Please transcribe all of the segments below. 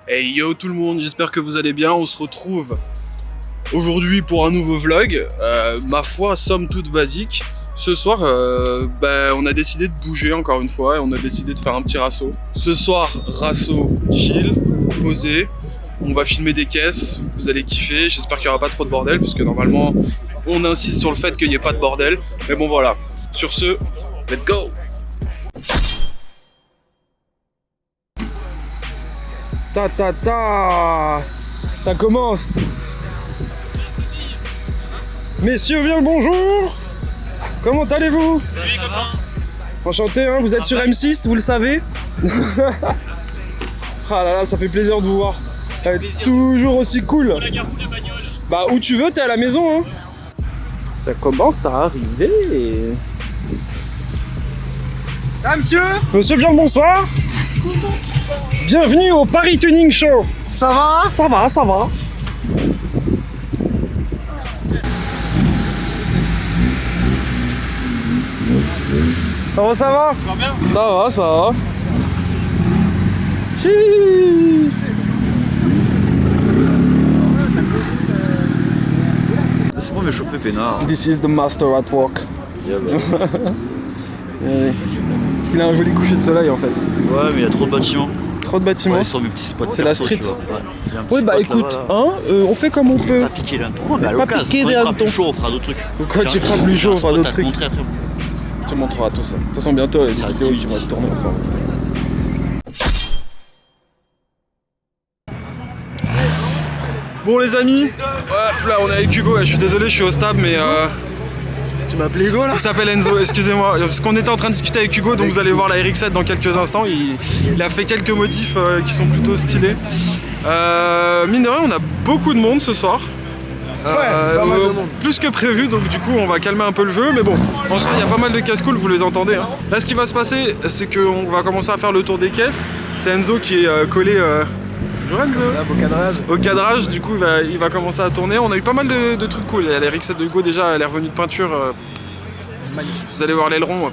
Hey yo tout le monde, j'espère que vous allez bien. On se retrouve aujourd'hui pour un nouveau vlog. Ma foi, somme toute basique. Ce soir, on a décidé de bouger encore une fois et on a décidé de faire un petit rasso. Ce soir, rasso chill, posé. On va filmer des caisses, vous allez kiffer. J'espère qu'il n'y aura pas trop de bordel puisque normalement on insiste sur le fait qu'il n'y ait pas de bordel. Mais bon voilà, sur ce, let's go! Ta ta ta, ça commence. Messieurs, bien le bonjour. Comment allez-vous? Enchanté, hein, vous êtes sur M6, vous le savez. Ah là là, ça fait plaisir de vous voir. Toujours aussi cool. Bah où tu veux, t'es à la maison, hein. Ça commence à arriver. Ça va, monsieur? Monsieur, bien le bonsoir. Bienvenue au Paris Tuning Show. Ça va? Ça va, ça va. Comment ça va? Tu vas bien? Ça va, ça va. Chii. C'est bon, mais chauffer peinard. This is the master at work. Yeah, bah. Il a un joli coucher de soleil en fait. Ouais, mais il y a trop de bâtiments. Trop de bâtiments. Ouais, sur mes petits spots. C'est la street. Ouais, bah écoute, hein, on fait comme on peut. Pas piquer là. Non, mais à Pas l'occasion, piquer quand des il fera hannetons. plus chaud, on fera d'autres trucs. Quoi, tu feras plus chaud, on fera d'autres trucs. Montrer après. Tu montreras tout ça. De toute façon, bientôt, il y a des Ça vidéos dit. qui vont être tournées ensemble. Bon les amis, hop là on est avec Hugo, je suis désolé, je suis au stade mais Tu m'as appelé Hugo là? il s'appelle Enzo, excusez-moi, parce qu'on était en train de discuter avec Hugo, donc vous allez voir la RX-7 dans quelques instants, il a fait quelques modifs qui sont plutôt stylés. Mine de rien, on a beaucoup de monde ce soir. Pas mal de monde. Plus que prévu, donc du coup on va calmer un peu le jeu, mais bon, en soi il y a pas mal de casse-cool, vous les entendez. Hein. Là ce qui va se passer, c'est qu'on va commencer à faire le tour des caisses. C'est Enzo qui est collé bonjour Enzo. Là, beau cadrage. Au cadrage, du coup il va commencer à tourner. On a eu pas mal de trucs cool. La RX-7 de Hugo déjà, elle est revenue de peinture. Magnifique. Vous allez voir l'aileron.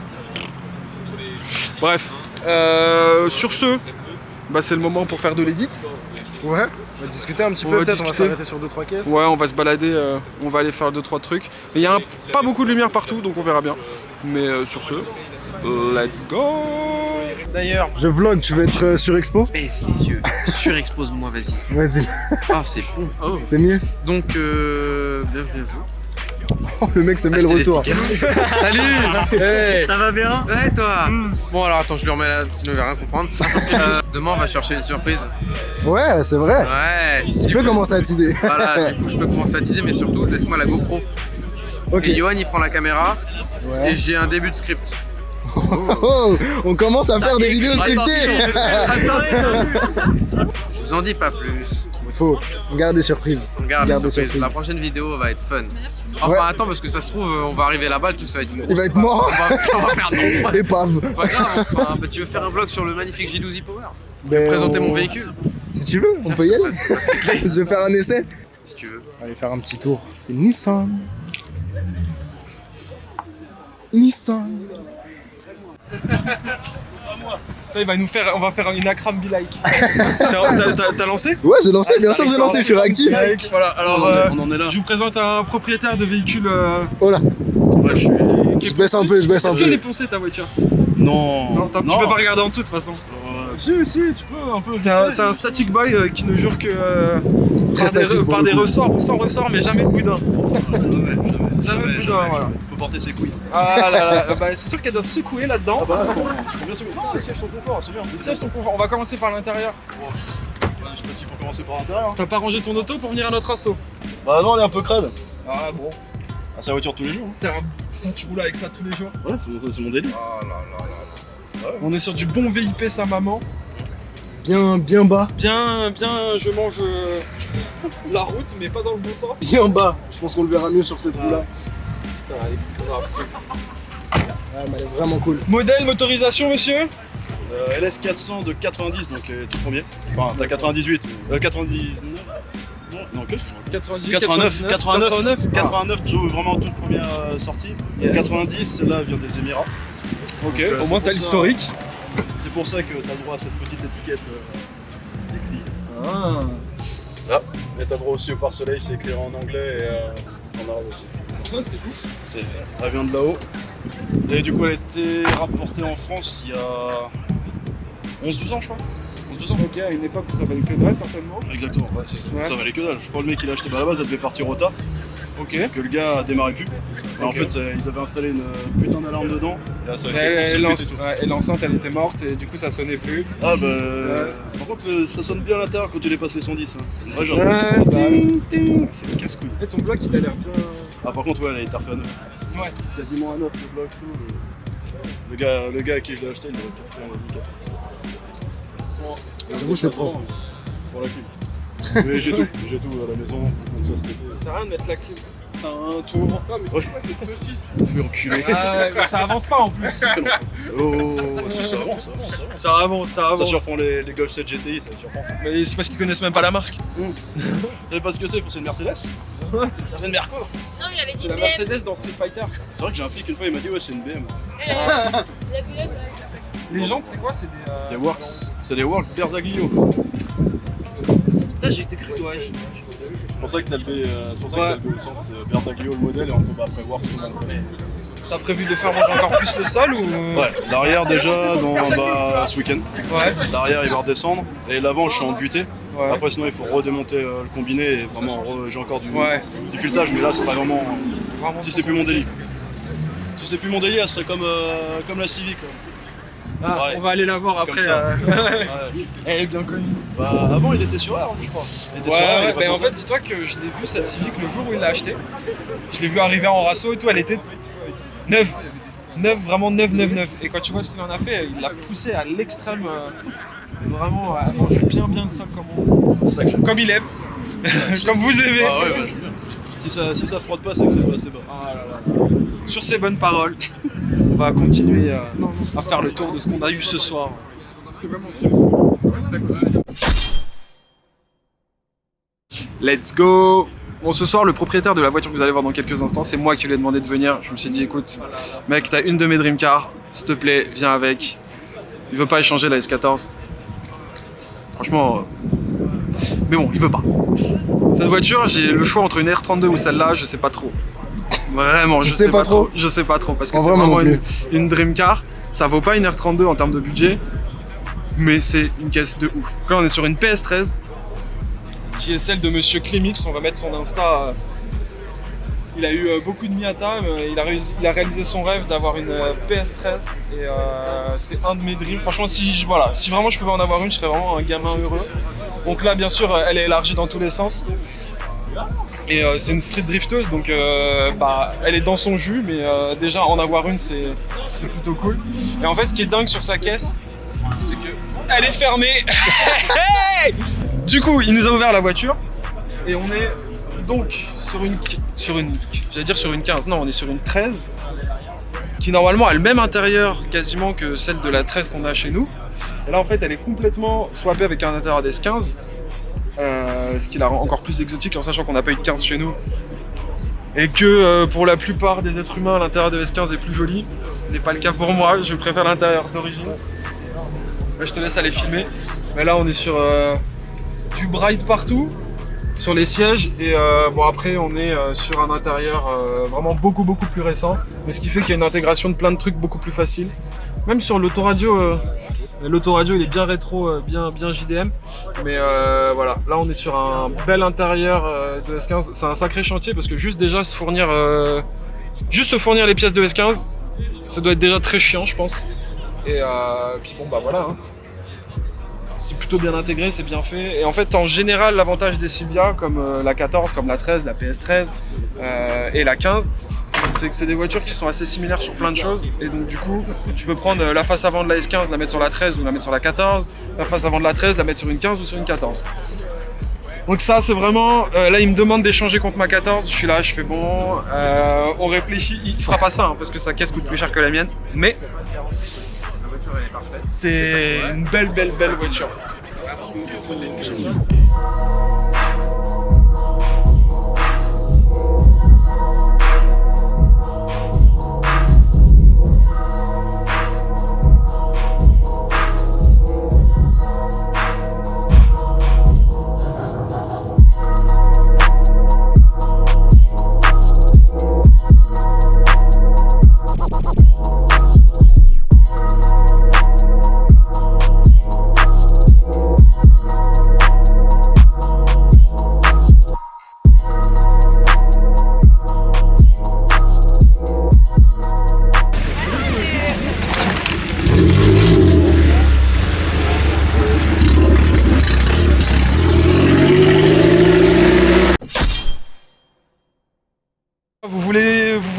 Bref, sur ce, c'est le moment pour faire de l'édit. Ouais. On va discuter un petit On peu va peut-être, on va discuter. s'arrêter sur 2-3 caisses. Ouais, on va se balader, on va aller faire 2-3 trucs. Mais il y a pas beaucoup de lumière partout, donc on verra bien. Mais sur ce, let's go! D'ailleurs, Je vlog, tu veux être sur Expo? baisse les yeux, surexpose-moi, vas-y. Vas-y, Ah, c'est bon. Oh. c'est mieux. Donc, bienvenue à vous. Oh, le mec se met le Achetez des retour. stickers. Salut. Hey. Ça va bien? Ouais, toi. Bon, alors attends, je lui remets là, sinon il va rien comprendre. Demain, on va chercher une surprise. Ouais, c'est vrai. Ouais. Tu peux commencer à teaser. Voilà, du coup, je peux commencer à teaser, mais surtout, laisse-moi la GoPro. Ok. Et Johan, il prend la caméra. Ouais. Et j'ai un début de script. Oh, on commence à faire des vidéos scriptées. Je vous en dis pas plus. Faut, on garde des surprises. On garde les Garde des surprises. surprises. La prochaine vidéo va être fun. Enfin, Ouais. attends, parce que ça se trouve, on va arriver là-bas, le truc, ça va être une grosse. Il va être mort. On va faire non. Épave. Pas grave, enfin, tu veux faire un vlog sur le magnifique J12 e-Power? Ben, Présenter on- mon véhicule? Si tu veux, on peut y aller. Je vais faire un essai. Si tu veux. Allez faire un petit tour. C'est Nissan. Nissan. On va faire une Akram Be Like. T'as lancé? Ouais, j'ai lancé, bien sûr, j'ai lancé, je suis réactif. Voilà, alors On en est là. je vous présente un propriétaire de véhicule. Oh là, Ouais, je je baisse un peu, je baisse un Est-ce qu'elle est peu. poncée ta voiture? Non. Non, tu peux pas regarder en dessous de toute façon. Si, tu peux un peu. C'est un static boy qui ne jure que Très statique pour par le des coup. ressorts ou sans ressorts, mais jamais de boudin. Jamais de boudin, voilà. Faut porter ses couilles. Ah là là, c'est sûr qu'elles doivent secouer là-dedans. Ils sont bien secoués. Non, les sièges sont conforts, c'est bien. Les sièges sont confortables. On va commencer par l'intérieur. Je sais pas s'il faut commencer par l'intérieur. T'as pas rangé ton auto pour venir à notre assaut? Bah non, on est un peu crade. Ah bon. Ah, c'est la voiture tous les jours. C'est un... Tu roules avec ça tous les jours? Ouais, c'est mon délire. Ah là là là. On est sur du bon VIP sa maman. Bien, bien bas, Bien, je mange la route, mais pas dans le bon sens. bien bas. Je pense qu'on le verra mieux sur cette roue-là. Putain, elle est grave. Ouais, mais elle est vraiment cool. Modèle, motorisation, monsieur? LS400 de 90, donc tout premier. Enfin, t'as 98. 99. Non, qu'est-ce que je 98, 89, vraiment toute première sortie. Yes. 90, là vient des Émirats. Ok, Donc, au c'est moins pour t'as ça- l'historique. C'est pour ça que t'as le droit à cette petite étiquette Ah. Et t'as droit aussi au pare-soleil, c'est écrit en anglais et en arabe aussi. Ah, c'est ouf. Elle vient de là-haut. Et du coup, elle a été rapportée en France il y a 11-12 ans, je crois. 11-12 ans. Ok, à une époque où ça valait que dalle, certainement. Exactement, ouais, c'est ça. Ouais. Ça valait que dalle. Je crois que le mec il a acheté. Bah, à la base, elle devait partir au tas. Ok. Que le gars a démarré plus. Et en Ok. fait, ils avaient installé une putain d'alarme dedans. Et là, ça avait Et fait péter tout. et l'enceinte, elle était morte et du coup, ça sonnait plus. Ah bah. Par contre, ça sonne bien à l'intérieur quand tu dépasses les 110. Hein. Ouais, genre. Ouais, bah. Ting. C'est le casse-couille. Et ton bloc, il a l'air bien. Ah, par contre, ouais, elle a été refait à neuf. Ouais. Quasiment à neuf le bloc, tout. Le gars à qui je l'ai acheté, il avait tout refait en handicap. J'avoue, c'est propre. Pour la clim. Mais j'ai tout à la maison, faut que ça cet été. Ça sert à rien de mettre la clim. T'as un tour. Ah, mais c'est quoi cette saucisse? Mais enculé. Ah ouais, mais ça avance pas en plus. Oh, si, ça avance. Ça avance, ça Ça avance. surprend les Golf 7 GTI, ça surprend ça. Mais c'est parce qu'ils connaissent même pas la marque. Vous savez pas ce que c'est une Mercedes? C'est une Merco. Non, il avait dit C'est la BM. Mercedes dans Street Fighter. C'est vrai que j'ai un flic une fois, il m'a dit ouais, c'est une BM. La BM. Les jantes, c'est quoi? C'est des. Des Works. C'est des Works Berzaglio. Putain, j'ai été cru, ouais. C'est pour ça que t'as le B, au centre, c'est Berzaglio le modèle et on peut après Works tout le monde. T'as prévu de faire monter encore plus le sol ou. Ouais, l'arrière déjà, ce week-end. Ouais. L'arrière il va redescendre et l'avant je suis en butée. Ouais. Après sinon il faut redémonter le combiné et vraiment j'ai encore du filetage mais là ce sera vraiment si c'est plus mon délit. Si c'est plus mon délit, elle serait comme la Civic. Là. Ah, Ouais. on va aller la voir Comme après. ça. Elle est bien connue. Bah avant il était sur R je crois. Il était sur R, il est Ouais, pas mais sur en fait, dis-toi que je l'ai vu cette Civic le jour où il l'a acheté. Je l'ai vu arriver en rasso et tout, elle était neuve. Neuve, vraiment neuve. Et quand tu vois ce qu'il en a fait, il l'a poussé à l'extrême. Vraiment à manger bien le sol comme il aime. Comme vous aimez. Ah ouais, j'aime bien. Si ça frotte pas, c'est que c'est pas assez bas. Ah là là. Sur ces bonnes paroles, on va continuer à faire le tour de ce qu'on a eu ce soir. Let's go! Bon, ce soir, le propriétaire de la voiture que vous allez voir dans quelques instants, c'est moi qui lui ai demandé de venir. Je me suis dit, écoute, mec, t'as une de mes Dream Cars, s'il te plaît, viens avec. Il veut pas échanger la S14. Franchement, mais bon, il veut pas. Cette voiture, j'ai le choix entre une R32 ou celle-là, je sais pas trop. Vraiment, je sais pas trop. Je sais pas trop, parce que c'est vraiment une Dream Car. Ça vaut pas une R32 en termes de budget, mais c'est une caisse de ouf. Donc là, on est sur une PS13, qui est celle de Monsieur Clemix. On va mettre son Insta. Il a eu beaucoup de Miata, il a réalisé son rêve d'avoir une PS13 et c'est un de mes dreams. Franchement, si vraiment je pouvais en avoir une, je serais vraiment un gamin heureux. Donc là, bien sûr, elle est élargie dans tous les sens. Et c'est une street drifteuse, donc elle est dans son jus, mais déjà en avoir une, c'est plutôt cool. Et en fait, ce qui est dingue sur sa caisse, c'est que elle est fermée. Du coup, il nous a ouvert la voiture et on est donc sur une 15, non, on est sur une 13 qui normalement a le même intérieur quasiment que celle de la 13 qu'on a chez nous. Et là en fait elle est complètement swappée avec un intérieur d'S15, ce qui la rend encore plus exotique en sachant qu'on n'a pas eu de 15 chez nous. Et que pour la plupart des êtres humains l'intérieur de S15 est plus joli. Ce n'est pas le cas pour moi, je préfère l'intérieur d'origine. Je te laisse aller filmer. Mais là on est sur du bright partout. Sur les sièges et bon après on est sur un intérieur vraiment beaucoup plus récent, mais ce qui fait qu'il y a une intégration de plein de trucs beaucoup plus facile. Même sur l'autoradio, il est bien rétro, bien JDM, mais voilà, là on est sur un bel intérieur de S15. C'est un sacré chantier parce que juste se fournir les pièces de S15, ça doit être déjà très chiant je pense. Et puis bon bah voilà. Hein. C'est plutôt bien intégré, c'est bien fait. Et en fait, en général, l'avantage des Silvia, comme la 14, comme la 13, la PS13 et la 15, c'est que c'est des voitures qui sont assez similaires sur plein de choses. Et donc du coup, tu peux prendre la face avant de la S15, la mettre sur la 13 ou la mettre sur la 14. La face avant de la 13, la mettre sur une 15 ou sur une 14. Donc ça, c'est vraiment... là, il me demande d'échanger contre ma 14. Je suis là, je fais bon... on réfléchit. Il fera pas ça, hein, parce que sa caisse coûte plus cher que la mienne. Mais... c'est une belle voiture.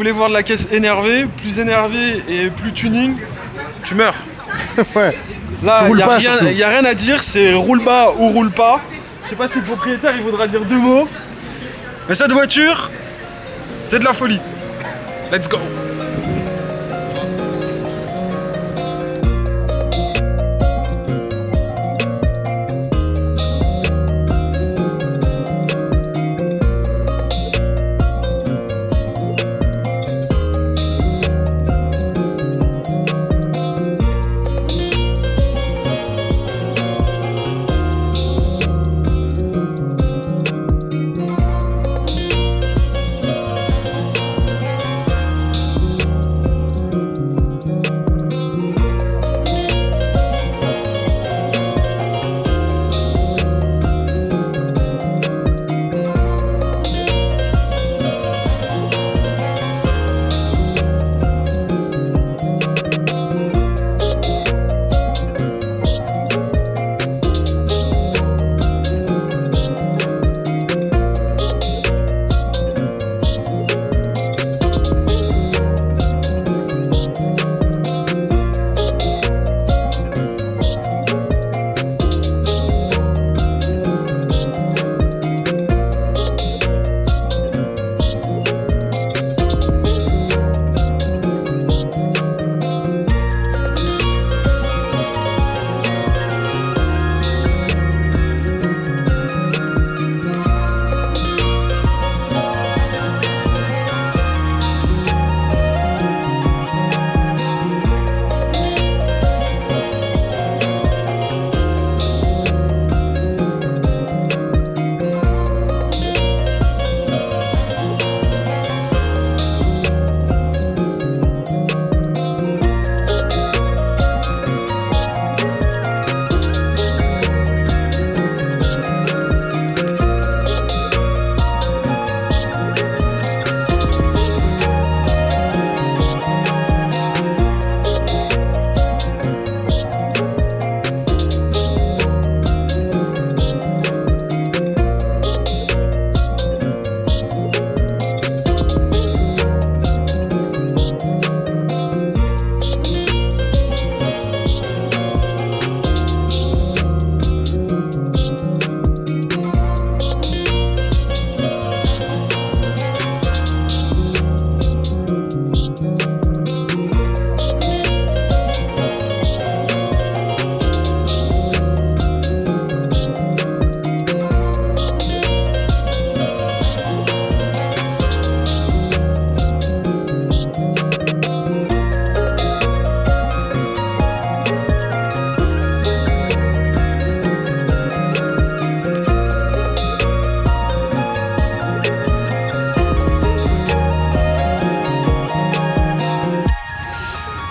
voulez voir de la caisse énervée et plus tuning, tu meurs. Ouais. Là, Tu roules pas, il surtout. n'y a rien à dire, c'est roule bas ou roule pas. Je sais pas si le propriétaire il voudra dire 2 mots. Mais cette voiture, c'est de la folie. Let's go.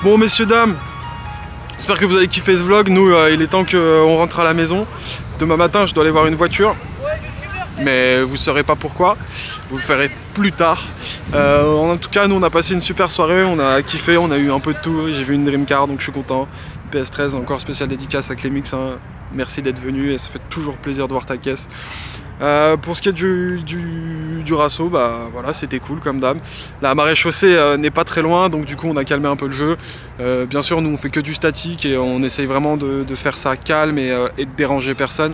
Bon messieurs dames, j'espère que vous avez kiffé ce vlog. Nous il est temps qu'on rentre à la maison. Demain matin je dois aller voir une voiture, mais vous saurez pas pourquoi, vous le ferez plus tard. En tout cas nous on a passé une super soirée, on a kiffé, on a eu un peu de tout. J'ai vu une Dreamcar donc je suis content. PS13 encore spécial dédicace à Clémix, hein. Merci d'être venu et ça fait toujours plaisir de voir ta caisse. Pour ce qui est du Rasso, bah voilà, c'était cool comme d'hab. La marée chaussée n'est pas très loin, donc du coup on a calmé un peu le jeu. Bien sûr, nous on fait que du statique et on essaye vraiment de faire ça calme et de déranger personne.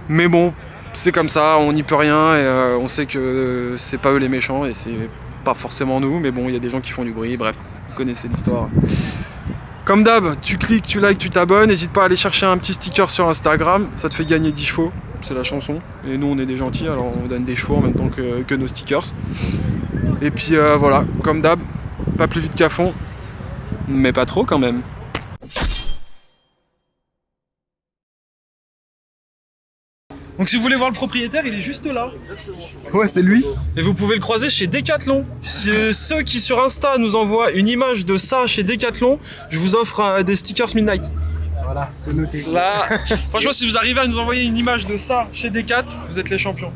Mais bon, c'est comme ça, on n'y peut rien et on sait que c'est pas eux les méchants et c'est pas forcément nous, mais bon, il y a des gens qui font du bruit, bref, vous connaissez l'histoire. Comme d'hab, tu cliques, tu likes, tu t'abonnes, n'hésite pas à aller chercher un petit sticker sur Instagram, ça te fait gagner 10 chevaux, c'est la chanson. Et nous on est des gentils, alors on donne des chevaux en même temps que nos stickers. Et puis voilà, comme d'hab, pas plus vite qu'à fond, mais pas trop quand même. Donc si vous voulez voir le propriétaire, il est juste là. Ouais, c'est lui. Et vous pouvez le croiser chez Decathlon. Ceux qui sur Insta nous envoient une image de ça chez Decathlon, je vous offre des stickers Midnight. Voilà, c'est noté. Là, franchement, si vous arrivez à nous envoyer une image de ça chez Decat, vous êtes les champions.